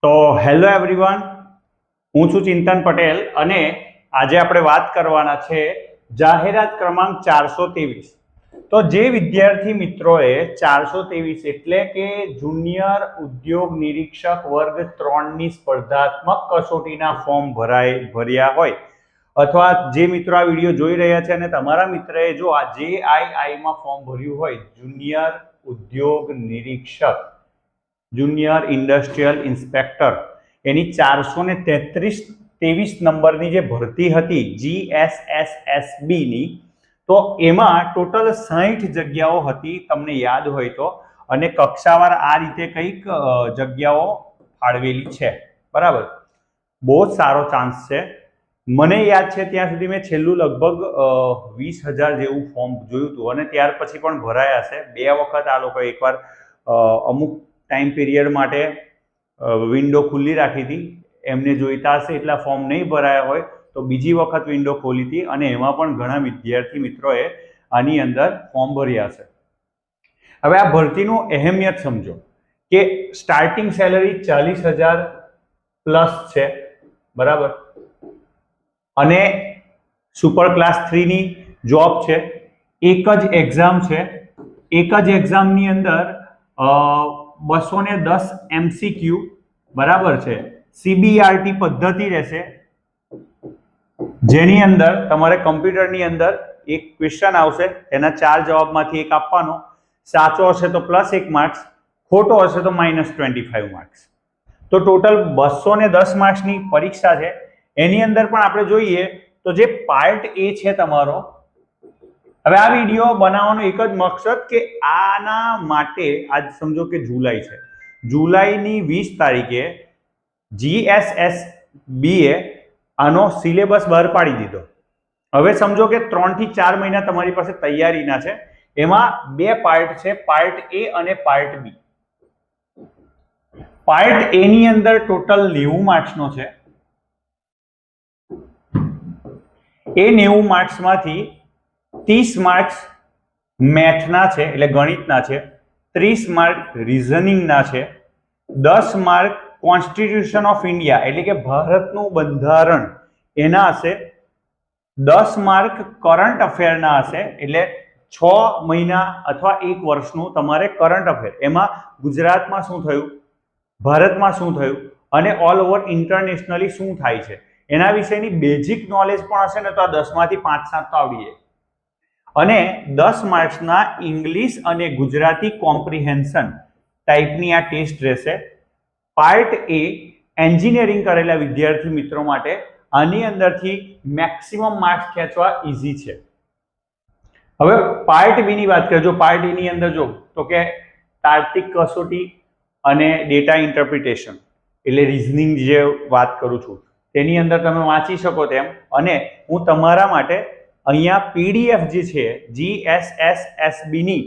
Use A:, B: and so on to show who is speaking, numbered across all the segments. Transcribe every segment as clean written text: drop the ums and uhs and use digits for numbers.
A: તો hello everyone, હું છું ચિંતન પટેલ અને આજે આપણે વાત કરવાના છે જાહેરાત ક્રમાંક 423. તો જે વિદ્યાર્થી મિત્રોએ 423 એટલે કે જુનિયર ઉદ્યોગ નિરીક્ષક વર્ગ 3 ની સ્પર્ધાત્મક કસોટીના ફોર્મ ભર્યા હોય અથવા જે મિત્રો આ વિડીયો જોઈ રહ્યા છે અને તમારા મિત્રએ જો આ JII માં ફોર્મ ભર્યું હોય, જુનિયર ઉદ્યોગ નિરીક્ષક, જુનિયર ઇન્ડસ્ટ્રીયલ ઇન્સ્પેક્ટર, એની 423 નંબરની જે ભરતી હતી GSSSB ની, તો એમાં ટોટલ 60 જગ્યાઓ હતી તમને યાદ હોય તો, અને કક્ષાવાર આ રીતે કંઈક જગ્યાઓ ફાળવેલી છે. બરાબર, બહુ જ સારો ચાન્સ છે. મને યાદ છે ત્યાં સુધી મેં છેલ્લું લગભગ 20,000 જેવું ફોર્મ જોયું હતું અને ત્યાર પછી પણ ભરાયા છે. 2 વખત આ લોકો એકવાર અમુક ટાઈમ પીરિયડ માટે વિન્ડો ખુલ્લી રાખી હતી, એમને જોઈતા હશે એટલા ફોર્મ નહીં ભરાયા હોય તો બીજી વખત વિન્ડો ખોલી હતી અને એમાં પણ ઘણા વિદ્યાર્થી મિત્રોએ આની અંદર ફોર્મ ભર્યા છે. હવે આ ભરતીનું અહેમિયત સમજો કે સ્ટાર્ટિંગ સેલરી 40,000 પ્લસ છે. બરાબર, અને સુપર ક્લાસ 3 ની જોબ છે. એક જ એક્ઝામ છે. એક જ એક્ઝામની અંદર 210 MCQ. બરાબર છે. CBRT પદ્ધતિ રહેશે, જેની અંદર તમારે કમ્પ્યુટરની અંદર એક ક્વેશ્ચન આવશે, એના 4 જવાબમાંથી એક આપવાનો. સાચો હશે તો +1 માર્ક્સ, ખોટો હશે તો -25 માર્ક્સ. તો ટોટલ 210 માર્ક્સની પરીક્ષા છે. એની અંદર પણ આપણે જોઈએ તો જે પાર્ટ A છે તમારો, હવે આ વિડીયો બનાવવાનો એક જ મકસદ કે આના માટે આજ સમજો કે જુલાઈ છે, જુલાઈની 20 તારીખે GSSB એ આનો સિલેબસ બહાર પાડી દીધો. હવે સમજો કે 3 થી 4 મહિના તમારી પાસે તૈયારીના છે. એમાં 2 પાર્ટ છે, પાર્ટ A અને પાર્ટ B. પાર્ટ A ની અંદર ટોટલ 90 માર્ક્સનો છે. એ 90 માર્ક્સમાંથી 30 માર્ક્સ મેથના છે એટલે ગણિતના છે, 30 માર્ક રીઝનિંગના છે, 10 માર્ક કોન્સ્ટિટ્યુશન ઓફ ઇન્ડિયા એટલે કે ભારતનું બંધારણ એના હશે, 10 માર્ક કરંટ અફેરના હશે એટલે 6 મહિના અથવા 1 વર્ષનું તમારે કરંટ અફેર, એમાં ગુજરાતમાં શું થયું, ભારતમાં શું થયું અને ઓલ ઓવર ઇન્ટરનેશનલી શું થાય છે એના વિશેની બેઝિક નોલેજ પણ હશે ને તો આ 10 માંથી 5-7 તો આવડી જાય. અને 10 માર્ક્સના ઇંગ્લિશ અને ગુજરાતી કોમ્પ્રિહેન્શન ટાઈપની આ ટેસ્ટ રહેશે. પાર્ટ A એન્જિનિયરિંગ કરેલા વિદ્યાર્થી મિત્રો માટે આની અંદરથી મેક્સિમમ માર્ક્સ ખેંચવા ઈઝી છે. હવે પાર્ટ B ની વાત કરીએ, જો પાર્ટ A ની અંદર જો તો કે તાર્કિક કસોટી અને ડેટા ઇન્ટરપ્રિટેશન એટલે રીઝનિંગ જે વાત કરું છું તેની અંદર તમે વાંચી શકો તેમ, અને હું તમારા માટે અહીંયા PDF જે છે GSSSB ની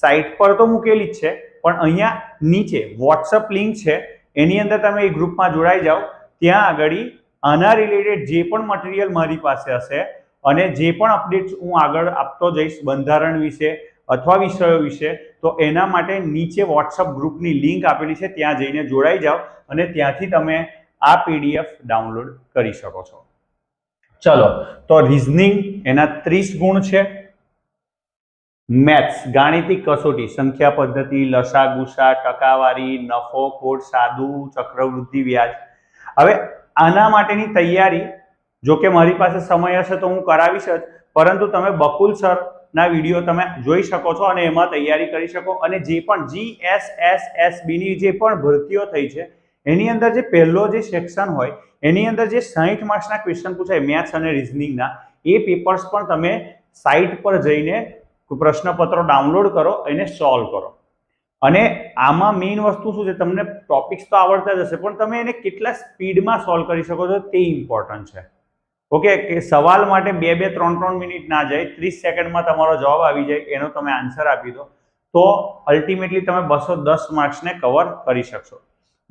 A: સાઇટ પર તો મૂકેલી જ છે, પણ અહીંયા નીચે WhatsApp લિંક છે, એની અંદર તમે એ ગ્રુપમાં જોડાઈ જાઓ. ત્યાં આગળ આના રિલેટેડ જે પણ મટીરિયલ મારી પાસે હશે અને જે પણ અપડેટ્સ હું આગળ આપતો જઈશ બંધારણ વિશે અથવા વિષયો વિશે, તો એના માટે નીચે WhatsApp ગ્રુપની લિંક આપેલી છે, ત્યાં જઈને જોડાઈ જાઓ અને ત્યાંથી તમે આ PDF ડાઉનલોડ કરી શકો છો. ચલો, તો રીઝનિંગ એના 30 ગુણ છે, મેથ્સ ગાણિતિક કસોટી સંખ્યા પદ્ધતિ, લસા ગુસા, ટકાવારી, નફો ખોટ, સાદું, ચક્રવૃદ્ધિ, વ્યાજ. હવે આના માટેની તૈયારી જો કે મારી પાસે સમય હશે તો હું કરાવીશ જ, પરંતુ તમે બકુલ સર ના વિડીયો તમે જોઈ શકો છો અને એમાં તૈયારી કરી શકો. અને જે પણ GSSSB ની જે પણ ભરતીઓ થઈ છે એની અંદર જે પહેલો જે સેક્શન હોય એની અંદર જે 60 માર્ક્સના ક્વેશ્ચન પૂછાય મેથ્સ અને રીઝનિંગના, એ પેપર્સ પણ તમે સાઇટ પર જઈને પ્રશ્નપત્રો ડાઉનલોડ કરો, એને સોલ્વ કરો. અને આમાં મેઇન વસ્તુ શું છે, તમને ટોપિક્સ તો આવડતા જ હશે પણ તમે એને કેટલા સ્પીડમાં સોલ્વ કરી શકો છો તે ઇમ્પોર્ટન્ટ છે. ઓકે, કે સવાલ માટે 2-2, 3-3 મિનિટ ના જાય, 30 સેકન્ડમાં તમારો જવાબ આવી જાય, એનો તમે આન્સર આપી દો તો અલ્ટિમેટલી તમે 210 માર્ક્સને કવર કરી શકશો.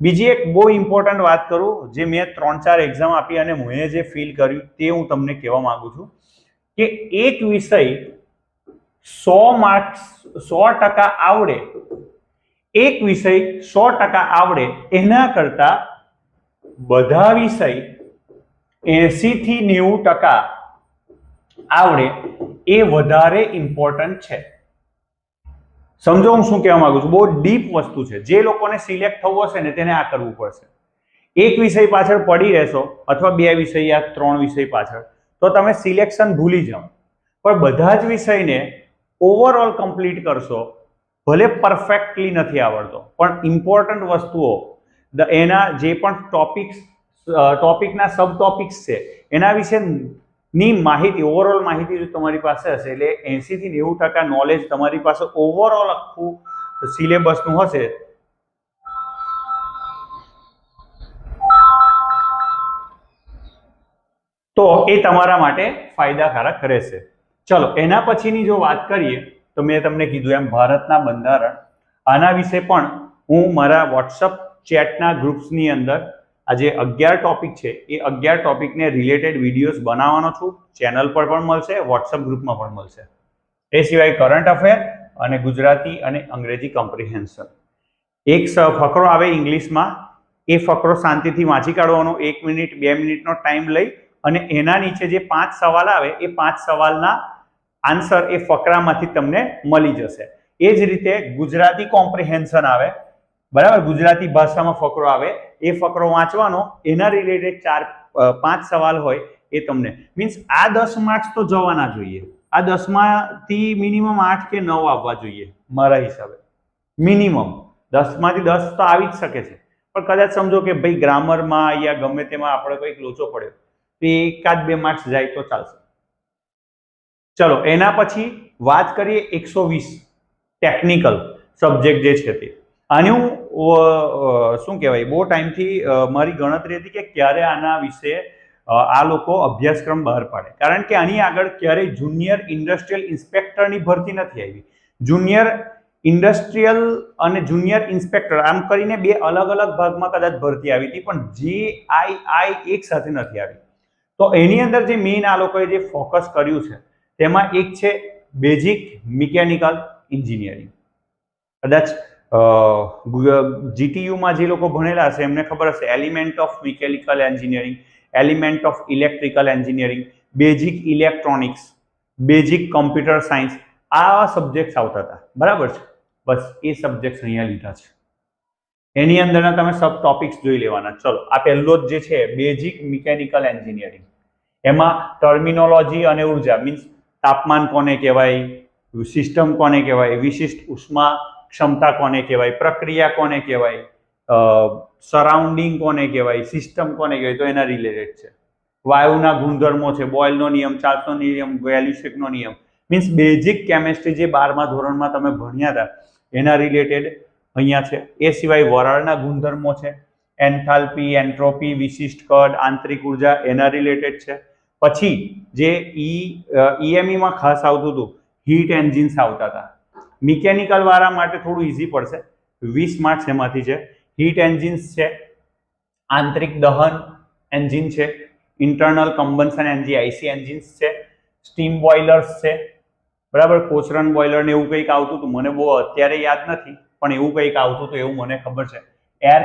A: બીજી એક બહુ ઇમ્પોર્ટન્ટ વાત કરું, જે મેં 3-4 એક્ઝામ આપી અને હું જે ફીલ કર્યું તે હું તમને કહેવા માંગુ છું કે એક વિષય 100 માર્ક્સ 100% આવડે, એક વિષય 100% આવડે એના કરતાં બધા વિષય 80 થી 90% આવડે એ વધારે ઇમ્પોર્ટન્ટ છે. સમજો હું શું કહેવા માંગુ છું, બહુ ડીપ વસ્તુ છે. જે લોકોને સિલેક્ટ થવું હશે ને તેને આ કરવું પડશે. એક વિષય પાછળ પડી રહેશો અથવા 2 વિષય યા 3 વિષય પાછળ તો તમે સિલેક્શન ભૂલી જાઓ. પણ બધા જ વિષયને ઓવરઓલ કમ્પ્લીટ કરશો, ભલે પરફેક્ટલી નથી આવડતો પણ ઇમ્પોર્ટન્ટ વસ્તુઓ એના જે પણ ટોપિકના સબ ટોપિક્સ છે એના વિશેની માહિતી, ઓવરઓલ માહિતી જો તમારી પાસે હશે એટલે 80 થી 90% નોલેજ તમારી પાસે ઓવરઓલ આખું સિલેબસનું હશે તો એ તમારા માટે ફાયદાકારક રહેશે. ચલો એના પછીની જો વાત કરીએ તો મેં તમને કીધું એમ ભારતના બંધારણ, આના વિશે પણ હું મારા વોટ્સઅપ ચેટના ગ્રુપ્સની અંદર આ જે 11 ટોપિક છે એ 11 ટોપિકને રિલેટેડ વિડીયોઝ બનાવવાનો છું. ચેનલ પર પણ મળશે, વોટ્સઅપ ગ્રુપમાં પણ મળશે. એ સિવાય કરંટ અફેર અને ગુજરાતી અને અંગ્રેજી કોમ્પ્રિહેન્શન. એક ફકરો આવે ઇંગ્લિશમાં, એ ફકરો શાંતિથી વાંચી કાઢવાનો, 1 મિનિટ 2 મિનિટનો ટાઈમ લઈ અને એના નીચે જે 5 સવાલ આવે એ 5 સવાલના આન્સર એ ફકરામાંથી તમને મળી જશે. એ જ રીતે ગુજરાતી કોમ્પ્રિહેન્શન આવે, બરાબર, ગુજરાતી ભાષામાં ફકરો આવે, એ ફકરો વાંચવાનો, એના રિલેટેડ 4-5 સવાલ હોય એ તમને, મીન્સ આ 10 માર્ક્સ તો જવાના જોઈએ. આ 10માંથી મિનિમમ 8 કે 9 આવવા જોઈએ મારા હિસાબે. મિનિમમ 10માંથી 10 તો આવી જ શકે છે, પણ કદાચ સમજો કે ભાઈ ગ્રામરમાં યા ગમે તેમાં આપણે કંઈક લોચો પડ્યો તો 1-2 માર્ક્સ જાય તો ચાલશે. ચલો એના પછી વાત કરીએ 120 ટેકનિકલ સબ્જેક્ટ જે છે તે. આને હું શું કહેવાય, બહુ ટાઈમથી મારી ગણતરી હતી કે ક્યારે આના વિશે આ લોકો અભ્યાસક્રમ બહાર પાડે, કારણ કે આની આગળ ક્યારેય જુનિયર ઇન્ડસ્ટ્રીયલ ઇન્સ્પેક્ટરની ભરતી નથી આવી. જુનિયર ઇન્ડસ્ટ્રીયલ અને જુનિયર ઇન્સ્પેક્ટર આમ કરીને 2 અલગ અલગ ભાગમાં કદાચ ભરતી આવી હતી, પણ GII એક સાથે નથી આવી. તો એની અંદર જે મેઇન આ લોકોએ જે ફોકસ કર્યું છે તેમાં એક છે બેઝિક મિકેનિકલ એન્જિનિયરિંગ. કદાચ GTUમાં જે લોકો ભણેલા હશે એમને ખબર હશે, element of mechanical engineering, element of electrical engineering, basic electronics, basic computer science, આ સબ્જેક્ટ્સ આવતા હતા, બરાબર છે. બસ એ સબ્જેક્ટ્સ અહીંયા લીધા છે. એની અંદરના તમે સબ ટોપિક્સ જોઈ લેવાના. ચલો આ પહેલો જ જે છે બેઝિક મિકેનિકલ એન્જિનિયરિંગ, એમાં ટર્મિનોલોજી અને ઉર્જા, મીન્સ તાપમાન કોને કહેવાય, સિસ્ટમ કોને કહેવાય, વિશિષ્ટ ઉષ્મા ક્ષમતા કોને કહેવાય, પ્રક્રિયા કોને કહેવાય, સરાઉન્ડિંગ કોને કહેવાય, સિસ્ટમ કોને કહેવાય, તો એના રિલેટેડ છે. વાયુના ગુણધર્મો છે, બોયલનો નિયમ, ચાર્લ્સનો નિયમ, વેલ્યુસેકનો નિયમ, મીન્સ બેઝિક કેમેસ્ટ્રી જે 12મા ધોરણમાં તમે ભણ્યા હતા એના રિલેટેડ અહીંયા છે. એ સિવાય વરાળના ગુણધર્મો છે, એન્થાલ્પી, એન્ટ્રોપી, વિશિષ્ટ કદ, આંતરિક ઉર્જા, એના રિલેટેડ છે. પછી જે EME માં ખાસ આવતું હતું, હીટ એન્જિન્સ આવતા હતા. મિકેનિકલ વાળા માટે થોડું ઇઝી પડશે, 20 માર્ક્સ એમાંથી છે. હીટ એન્જિન્સ છે, આંતરિક દહન એન્જિન છે, internal combustion engine IC engines છે, સ્ટીમ બોઇલર્સ છે, બરાબર, કોચરન બોઇલર ને એવું કંઈક આવતું હતું, મને બહુ અત્યારે યાદ નથી પણ એવું કંઈક આવતું હતું એવું મને ખબર છે. એર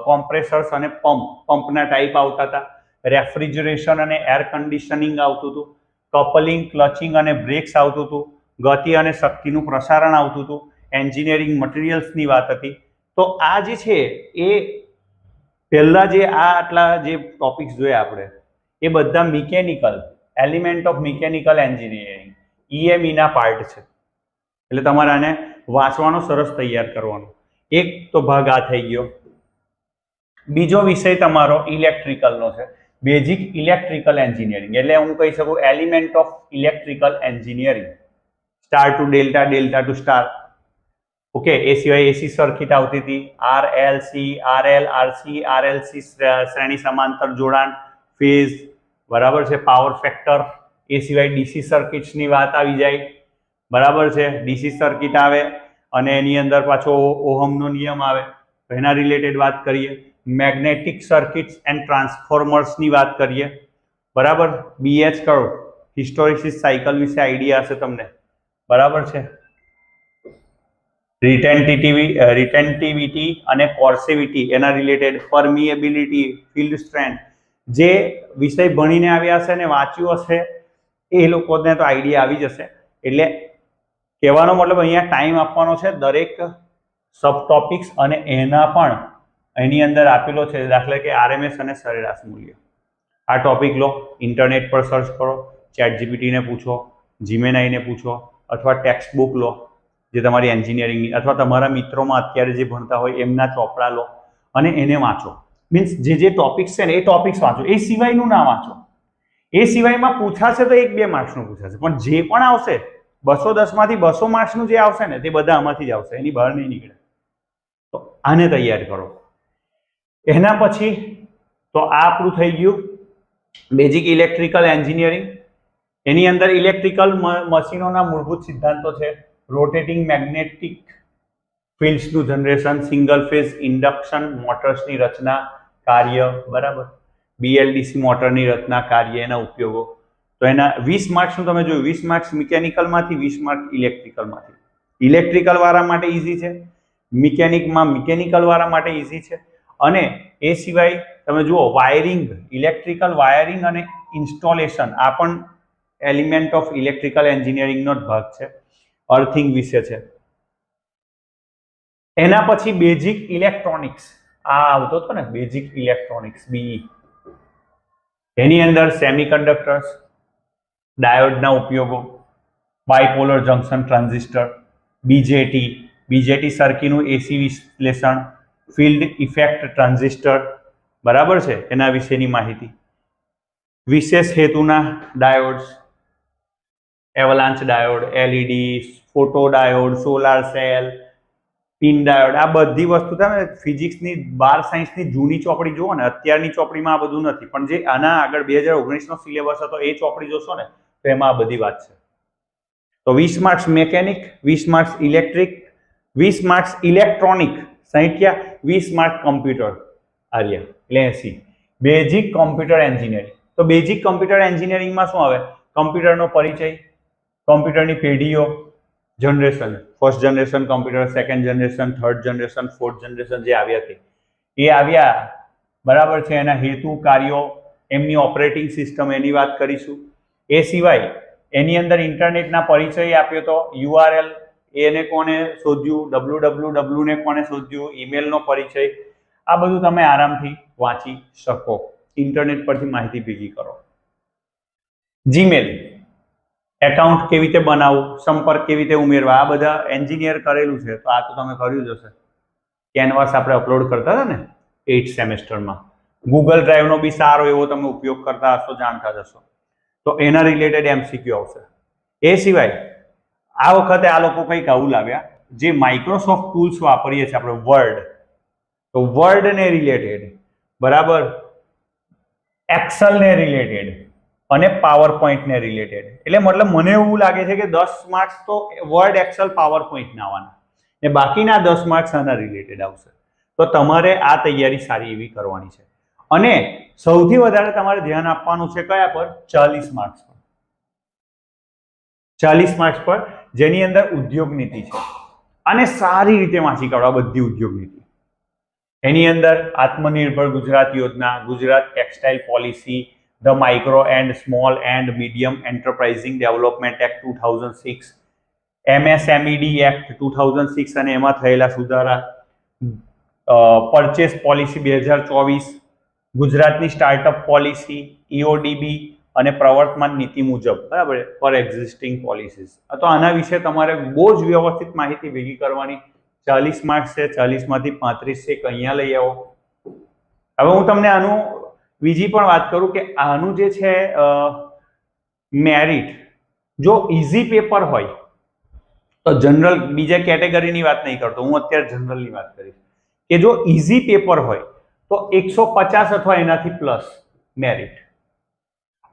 A: કોમ્પ્રેસર્સ અને પંપના ટાઈપ આવતા હતા. રેફ્રિજરેશન અને એર કન્ડિશનિંગ આવતું હતું. કપલિંગ, ક્લચિંગ અને બ્રેક્સ આવતું હતું. ગતિ અને શક્તિનું પ્રસારણ આવતું હતું. એન્જિનિયરિંગ મટીરિયલ્સની વાત હતી. તો આ જે છે એ પહેલા જે આટલા જે ટોપિક્સ જોયા આપણે એ બધા mechanical, element of mechanical engineering, EME ના પાર્ટ છે. એટલે તમારે આને વાંચવાનો સરસ તૈયાર કરવાનો. એક તો ભાગ આ થઈ ગયો. બીજો વિષય તમારો ઇલેક્ટ્રિકલનો છે, બેઝિક ઇલેક્ટ્રિકલ એન્જિનિયરિંગ, એટલે હું કહી શકું element of electrical engineering, star to delta, delta to star. Okay, એ સિવાય AC સર્કિટ આવતી હતી, RLC, RL, RC, RLC શ્રેણી સમાંતર જોડાણ, ફેઝ, બરાબર છે, પાવર ફેક્ટર. એ સિવાય DC સર્કિટ્સની વાત આવી જાય, બરાબર છે. DC સર્કિટ આવે અને એની અંદર પાછો ઓહમનો નિયમ આવે, તો એના રિલેટેડ વાત કરીએ. મેગ્નેટિક સર્કિટ્સ એન્ડ ટ્રાન્સફોર્મર્સની વાત કરીએ, બરાબર. BH કરો, હિસ્ટોરેસિસ સાયકલ વિશે આઈડિયા હશે તમને, બરાબર છે. રિટેન્ટિવિટી અને કોર્સિવિટી એના રિલેટેડ, પરમિએબિલિટી, ફિલ્ડ સ્ટ્રેન્થ, જે વિષય ભણીને આવ્યા હશે ને વાંચ્યું હશે એ લોકોને તો આઈડિયા આવી જશે. એટલે કહેવાનો મતલબ અહીંયા ટાઈમ આપવાનો છે દરેક સબ ટોપિક્સ અને એના પણ એની અંદર આપેલો છે, દાખલા કે આરએમએસ અને સરેરાશ મૂલ્ય. આ ટોપિક લો, ઇન્ટરનેટ પર સર્ચ કરો, ChatGPT પૂછો, જીમેનાઈને પૂછો, અથવા ટેક્સ્ટ બુક લો જે તમારી એન્જિનિયરિંગની, અથવા તમારા મિત્રોમાં અત્યારે જે ભણતા હોય એમના ચોપડા લો અને એને વાંચો. મીન્સ જે ટોપિક્સ છે ને એ ટોપિક્સ વાંચો, એ સિવાયનું ના વાંચો. એ સિવાયમાં પૂછાશે તો 1-2 માર્ક્સનું પૂછાશે, પણ જે પણ આવશે 210 માંથી 200 માર્ક્સનું જે આવશે ને તે બધા આમાંથી જ આવશે, એની બહાર નહીં નીકળે. તો આને તૈયાર કરો. એના પછી તો આ આપણું થઈ ગયું બેઝિક ઇલેક્ટ્રિકલ એન્જિનિયરિંગ. એની અંદર ઇલેક્ટ્રિકલ મશીનોના મૂળભૂત સિદ્ધાંતો છે, રોટેટિંગ મેગ્નેટિક ફિલ્ડ્સનું જનરેશન, સિંગલ ફેઝ ઇન્ડક્શન મોટર્સની રચના, કાર્ય, બરાબર, BLDC મોટરની રચના, કાર્ય, એના ઉપયોગો. તો એના 20 માર્ક્સનું તમે જોયું, 20 માર્ક્સ મિકેનિકલમાંથી, 20 માર્ક્સ ઇલેક્ટ્રિકલમાંથી. ઇલેક્ટ્રિકલ વાળા માટે ઇઝી છે, મિકેનિકલ વાળા માટે ઇઝી છે. અને એ સિવાય તમે જુઓ વાયરિંગ, ઇલેક્ટ્રિકલ વાયરિંગ અને ઇન્સ્ટોલેશન, આ પણ એલિમેન્ટ ઓફ ઇલેક્ટ્રિકલ એન્જિનિયરિંગનો જ ભાગ છે, અર્થિંગ વિશે છે. એના પછી બેઝિક ઇલેક્ટ્રોનિક્સ, આ આવતો હતો ને બેઝિક ઇલેક્ટ્રોનિક્સ, BE. એની અંદર સેમિકન્ડક્ટર્સ, ડાયોડના ઉપયોગો, બાયપોલર જંકશન ટ્રાન્ઝિસ્ટર, BJT સર્કિટનું AC વિશ્લેષણ, ફિલ્ડ ઇફેક્ટ ટ્રાન્ઝિસ્ટર, બરાબર છે, એના વિશેની માહિતી, વિશેષ હેતુના diodes, avalanche diode, LED, photo diode, solar cell, PIN diode, આ બધી વસ્તુ તમે ફિઝિક્સની 12 સાયન્સની જૂની ચોપડી જુઓ ને, અત્યારની ચોપડીમાં આ બધું નથી, પણ જે આના આગળ 2019નો સિલેબસ હતો એ ચોપડી જોશો ને તો એમાં આ બધી વાત છે. તો 20 marks mechanic, 20 marks electric, 20 marks electronic, 60, 20 mark computer Arya એટલે 80. Basic computer engineering. તો બેઝિક કોમ્પ્યુટર એન્જિનિયરિંગમાં શું આવે? કમ્પ્યુટરનો પરિચય, કમ્પ્યુટરની પેઢીઓ, generation, first generation computer, second generation, third generation, fourth generation જે આવ્યા છે એ આવ્યા, બરાબર છે, એના હેતુ, કાર્યો, એમની ઓપરેટિંગ સિસ્ટમ, એની વાત કરીશું. એ સિવાય એની અંદર ઇન્ટરનેટના પરિચય આપ્યો તો, URL એને કોને શોધ્યું, www ને કોને શોધ્યું, ઈમેલનો પરિચય, આ બધું તમે આરામથી વાંચી શકો, ઇન્ટરનેટ પરથી માહિતી ભેગી કરો. જીમેલ એકાઉન્ટ કેવી રીતે બનાવવું, સંપર્ક કેવી રીતે ઉમેરવા, આ બધા એન્જિનિયર કરેલું છે, તો આ તો તમે કર્યું જ હશે. કેનવાસ આપણે અપલોડ કરતા હતા ને 8th સેમેસ્ટરમાં. ગૂગલ ડ્રાઈવનો બી સારો એવો તમે ઉપયોગ કરતા હશો, જાણતા જશો, તો એના રિલેટેડ MCQ આવશે. એ સિવાય આ વખતે આ લોકો કંઈક આવું લાવ્યા, જે માઇક્રોસોફ્ટ ટૂલ્સ વાપરીએ છીએ આપણે, વર્ડ, તો વર્ડને રિલેટેડ, બરાબર, એક્સેલને રિલેટેડ અને પાવર પોઈન્ટને રિલેટેડ. એટલે મતલબ મને એવું લાગે છે કે 10 માર્ક્સ તો વર્ડ, એક્સેલ, પાવર પોઈન્ટના આવવાના ને બાકીના 10 માર્ક્સ આના રિલેટેડ આવશે. તો તમારે આ તૈયારી સારી એવી કરવાની છે. અને સૌથી વધારે તમારે ધ્યાન આપવાનું છે કયા પર? 40 માર્ક્સ પર. 40 માર્ક્સ પર, જેની અંદર ઉદ્યોગ નીતિ છે, અને સારી રીતે વાંચી કાઢો બધી ઉદ્યોગ નીતિ. એની અંદર Aatmanirbhar Gujarat Yojana, Gujarat textile policy, the micro and small and medium enterprising development act 2006, MSMED act 2006 અને એમાં થયેલા સુધારા, પરચેસ પોલિસી 2024, ગુજરાતની સ્ટાર્ટઅપ પોલિસી, EODB અને પ્રવર્તમાન નીતિ મુજબ, બરાબર, ફોર એક્ઝિસ્ટિંગ પોલિસીસ. તો આના વિશે તમારે બહુ જ વ્યવસ્થિત માહિતી ભેગી કરવાની. 40 માર્ક્સ છે, 40 માંથી 35 છે, અહીંયા લઈ આવો. હવે હું તમને આનું બીજી પણ વાત કરું કે આનું જે છે મેરિટ, જો ઇઝી પેપર હોય તો જનરલ, બીજા કેટેગરીની વાત નહીં કરતો હું, અત્યારે જનરલની વાત કરીશ કે જો ઇઝી પેપર હોય તો 150 અથવા એનાથી પ્લસ મેરિટ,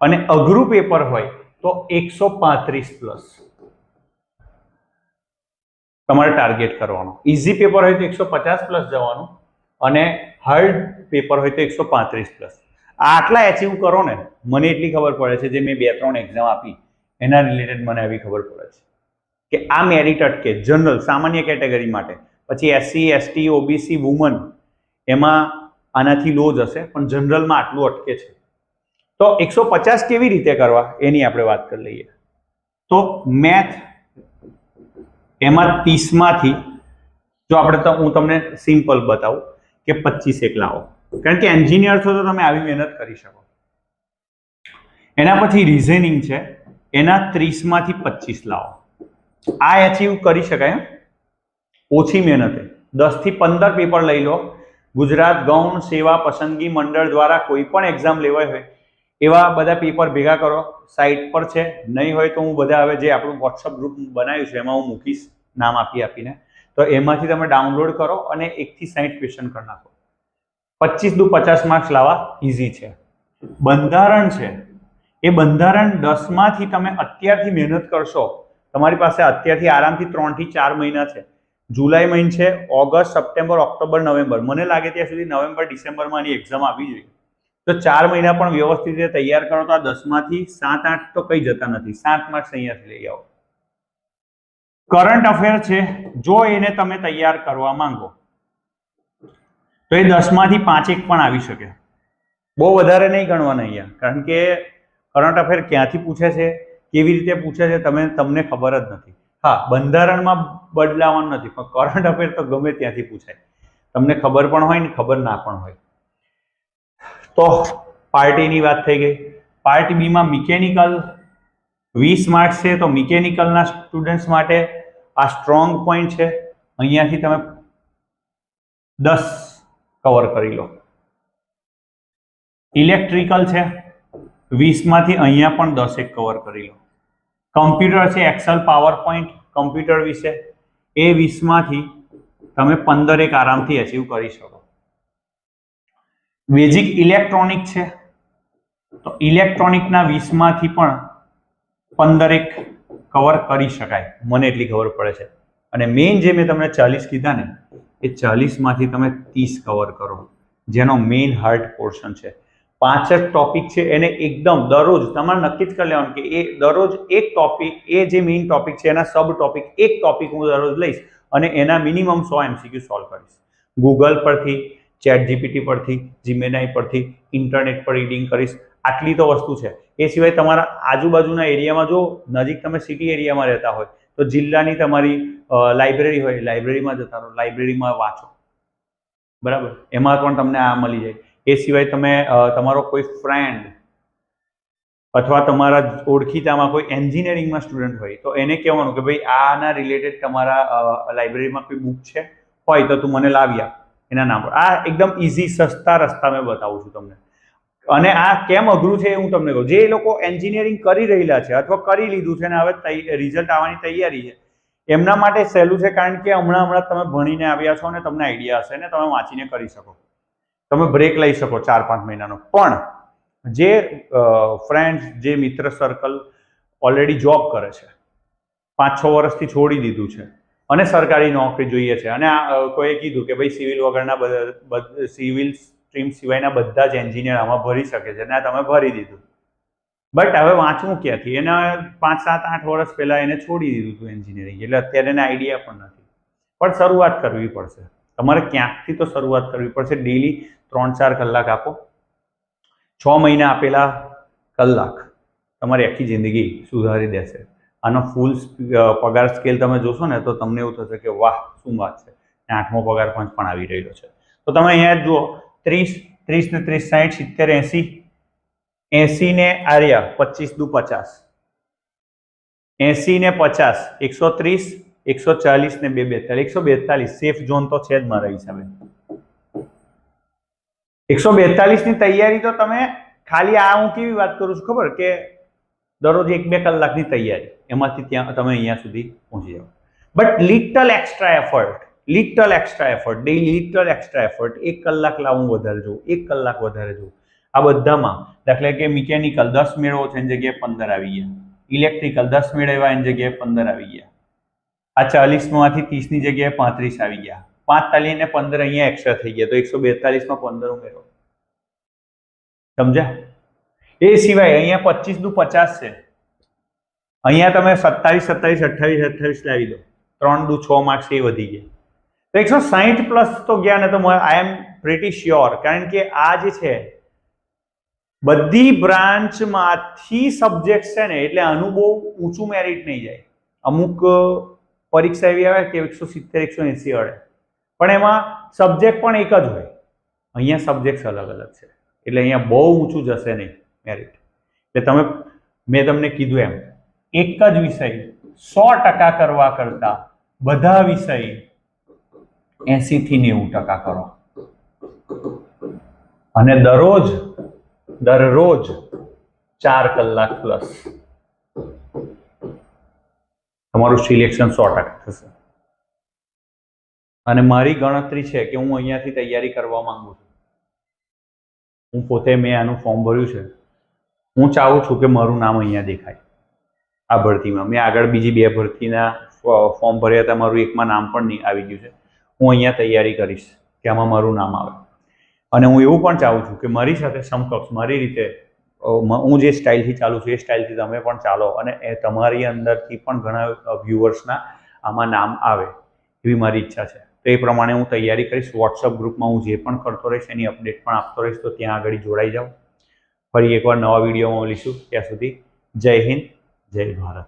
A: અને અઘરું પેપર હોય તો 135 પ્લસ તમારે ટાર્ગેટ કરવાનું. ઇઝી પેપર હોય તો 150 પ્લસ જવાનું, અને હાર્ડ પેપર હોય તો 135 પ્લસ. આટલા એચીવ કરો ને, મને એટલી ખબર પડે છે, જે મેં 2-3 એક્ઝામ આપી એના રિલેટેડ મને આવી ખબર પડે છે. કે આ મેરિટ અટકે જનરલ સામાન્ય કેટેગરી માટે, પછી SC ST OBC વુમન એમાં આનાથી લો જશે, પણ જનરલમાં આટલું અટકે છે. તો 150 કેવી રીતે કરવા એની આપણે વાત કરી લઈએ. તો મેથ એમાં 30 માંથી જો આપણે તો હું તમને સિમ્પલ બતાવું કે 25 એક લાવો, કારણ કે એન્જિનિયર છો તો તમે આવી મહેનત કરી શકો. એના પછી રિઝનિંગ છે, એના 30 માંથી 25 લાવો. આ અચીવ કરી શકાય ઓછી મહેનતે. 10 થી 15 પેપર લઈ લો. ગુજરાત ગૌણ સેવા પસંદગી મંડળ દ્વારા કોઈ પણ એક્ઝામ લેવાય હોય એવા બધા પેપર ભેગા કરો. સાઇટ પર છે, નહીં હોય તો હું બધા હવે જે આપણું વોટ્સઅપ ગ્રુપ બનાવ્યું છે એમાં હું મૂકીશ નામ આપીને, તો એમાંથી તમે ડાઉનલોડ કરો અને 1 થી 60 ક્વેશ્ચન કરી નાખો. 25 દુ 50 માર્ક્સ લાવવા ઈઝી છે. બંધારણ છે, એ બંધારણ 10 માંથી તમે અત્યારથી મહેનત કરશો, તમારી પાસે અત્યારથી આરામથી 3 થી 4 મહિના છે. જુલાઈ મહિનો છે, ઓગસ્ટ સપ્ટેમ્બર ઓક્ટોબર નવેમ્બર, મને લાગે ત્યાં સુધી નવેમ્બર ડિસેમ્બરમાં આની એક્ઝામ આવી જોઈએ. તો 4 મહિના પણ વ્યવસ્થિત રીતે તૈયાર કરો તો આ 10 માંથી 7-8 તો કઈ જતા નથી. 7 માર્ક્સ અહીંયાથી લઈ આવો. કરંટ અફેર છે, જો એને તમે તૈયાર કરવા માંગો તો એ 10 માંથી 5 એક પણ આવી શકે. બહુ વધારે નહીં ગણવાના અહીંયા, કારણ કે કરંટ અફેર ક્યાંથી પૂછે છે, કેવી રીતે પૂછે છે, તમને ખબર જ નથી. હા, બંધારણમાં બદલાવાનું નથી, પણ કરંટ અફેર તો ગમે ત્યાંથી પૂછાય, તમને ખબર પણ હોય ને ખબર ના પણ હોય. તો પાર્ટ એ ની વાત થઈ ગઈ. પાર્ટ બી માં મિકેનિકલ 20 માર્ક્સ છે, તો મિકેનિકલના સ્ટુડન્ટ્સ માટે આ સ્ટ્રોંગ પોઈન્ટ છે, અહીંયાથી તમે 10 કવર કરી લો. ઇલેક્ટ્રિકલ છે, 20 માંથી અહીંયા પણ 10 એક કવર કરી લો. કમ્પ્યુટર છે, એક્સેલ પાવર પોઈન્ટ કમ્પ્યુટર વિશે, એ 20 માંથી તમે 15 એક આરામથી અચીવ કરી શકો. બેઝિક ઇલેક્ટ્રોનિક છે, તો ઇલેક્ટ્રોનિકના 20 માંથી પણ 15 એક કવર કરી શકાય, મને એટલી ખબર પડે છે. અને મેઇન જે મેં તમને 40 કીધા ને, એ 40 માંથી તમે 30 કવર કરો, જેનો મેઇન હાર્ડ પોર્શન છે. 5 જ ટોપિક છે, એને એકદમ દરરોજ તમારે નક્કી જ કરી લેવાનું કે એ દરરોજ એક ટોપિક, એ જે મેઇન ટોપિક છે એના સબ ટોપિક, એક ટોપિક હું દરરોજ લઈશ અને એના મિનિમમ 100 MCQ સોલ્વ કરીશ. ગૂગલ પરથી, ChatGPT પરથી, જીમેનાઈ પરથી, ઇન્ટરનેટ પર રીડિંગ કરીશ. આટલી તો વસ્તુ છે. એ સિવાય તમારા આજુબાજુના એરિયામાં, જો નજીક તમે સિટી એરિયામાં રહેતા હોય તો જિલ્લાની તમારી લાઇબ્રેરી હોય, લાઇબ્રેરીમાં જતા રહો, લાઇબ્રેરીમાં વાંચો, બરાબર, એમાં પણ તમને આ મળી જાય. એ સિવાય તમે તમારો કોઈ ફ્રેન્ડ અથવા તમારા ઓળખીતામાં કોઈ એન્જિનિયરિંગમાં સ્ટુડન્ટ હોય તો એને કહેવાનું કે ભાઈ આના રિલેટેડ તમારા લાઇબ્રેરીમાં કોઈ બુક છે હોય તો તું મને લાવી આપ એના નામ પર. આ એકદમ ઇઝી સસ્તા રસ્તા મેં બતાવું છું તમને. અને આ કેમ અઘરું છે એ હું તમને કહું. જે લોકો એન્જિનિયરિંગ કરી રહેલા છે અથવા કરી લીધું છે ને હવે રિઝલ્ટ આવવાની તૈયારી છે, એમના માટે સહેલું છે, કારણ કે હમણાં તમે ભણીને આવ્યા છો અને તમને આઈડિયા હશે ને તમે વાંચીને કરી શકો, તમે બ્રેક લઈ શકો 4-5 મહિનાનો. પણ જે ફ્રેન્ડ્સ, જે મિત્ર સર્કલ ઓલરેડી જોબ કરે છે, 5-6 વર્ષથી છોડી દીધું છે અને સરકારી નોકરી જોઈએ છે, અને કોઈએ કીધું કે ભાઈ સિવિલ વગરના સિવિલ સ્ટ્રીમ સિવાયના બધા જ એન્જિનિયર આમાં ભરી શકે છે, ને તમે ભરી દીધું, બટ હવે વાંચવું ક્યાંથી? એના 5-7-8 વર્ષ પહેલા એને છોડી દીધું હતું એન્જિનિયરિંગ, એટલે અત્યારે એને આઈડિયા પણ નથી. પણ શરૂઆત કરવી પડશે, તમારે ક્યાંકથી તો શરૂઆત કરવી પડશે. ડેલી 3-4 કલાક આપો. 6 મહિના આપેલા કલાક તમારી આખી જિંદગી સુધારી દેશે. આનો ફૂલ પગાર સ્કેલ તમે જોશો ને તો તમને એવું થશે કે વાહ શું વાત છે, 8મો પગાર પંચ પણ આવી રહ્યો છે. તો તમે અહીંયા જુઓ 30 ને 30 60 70 80 ને આર્યા 25 દુ 50, 80 ને 50 130, 140 ને 242, 142 સેફ ઝોન તો છે જ મારા હિસાબે. 142 ની તૈયારી તો તમે ખાલી, આ હું કેવી વાત કરું છું ખબર, કે દરરોજ 1-2 કલાકની તૈયારી, એમાંથી ત્યાં તમે અહીંયા સુધી પહોંચી જાઓ. But little extra effort, daily little extra effort, 1 કલાક લાવું વધારે જોઉં, 1 કલાક વધારે જોઉં. આ બધામાં દાખલા કે મિકેનિકલ 10 મેળવો છે એની જગ્યાએ 15 આવી ગયા, ઇલેક્ટ્રિકલ 10 મેળવ્યા એની જગ્યાએ 15 આવી ગયા, આ 40 માંથી 30 ની જગ્યાએ 35 આવી ગયા, 5 તાલી ને 15 અહીંયા એક્સ્ટ્રા થઈ ગયા, તો 142 માં 15 ઉમેરો. સમજ્યા? એ સિવાય અહીંયા 25 દુ 50 છે અહીંયા તમે 27, 27, 28, 28 લાવી દો, 3 દુ 6 માર્ક્સ એ વધી ગયા, તો 160 પ્લસ તો ગયા ને. તો આઈ એમ પ્રીટી શ્યોર, કારણ કે આ જે છે બધી બ્રાન્ચમાંથી સબ્જેક્ટ છે ને, એટલે આનું બહુ ઊંચું મેરિટ નહીં જાય. અમુક પરીક્ષા એવી આવે કે 170, 180 અડે, પણ એમાં સબ્જેક્ટ પણ એક જ હોય. અહીંયા સબ્જેક્ટ અલગ અલગ છે, એટલે અહીંયા બહુ ઊંચું જશે નહીં મેરિટ. એટલે મેં તમને કીધું એમ, એક જ વિષય 100% કરવા કરતા બધા વિષય 80 થી 90% કરો, અને દરરોજ 4 કલાક પ્લસ તમારું સિલેક્શન 100% થશે. અને મારી ગણતરી છે કે હું અહીંયાથી તૈયારી કરવા માંગુ છું. હું પોતે મેં આનું ફોર્મ ભર્યું છે. હું ચાહું છું કે મારું નામ અહીંયા દેખાય આ ભરતીમાં. મેં આગળ બીજી 2 ભરતીના ફોર્મ ભર્યા હતા, મારું એકમાં નામ પણ નહીં આવી ગયું છે. હું અહીંયા તૈયારી કરીશ કે આમાં મારું નામ આવે. અને હું એવું પણ ચાહું છું કે મારી સાથે સમકક્ષ, મારી રીતે, હું જે સ્ટાઇલથી ચાલું છું એ સ્ટાઇલથી તમે પણ ચાલો, અને એ તમારી અંદરથી પણ ઘણા વ્યુઅર્સના આમાં નામ આવે એવી મારી ઈચ્છા છે. તો એ પ્રમાણે હું તૈયારી કરીશ. વોટ્સઅપ ગ્રુપમાં હું જે પણ કરતો રહીશ એની અપડેટ પણ આપતો રહીશ, તો ત્યાં આગળ જોડાઈ જાઓ. ફરી એકવાર નવા વિડીયોમાં મળીશું. ત્યાં સુધી જય હિન્દ, જય ભારત.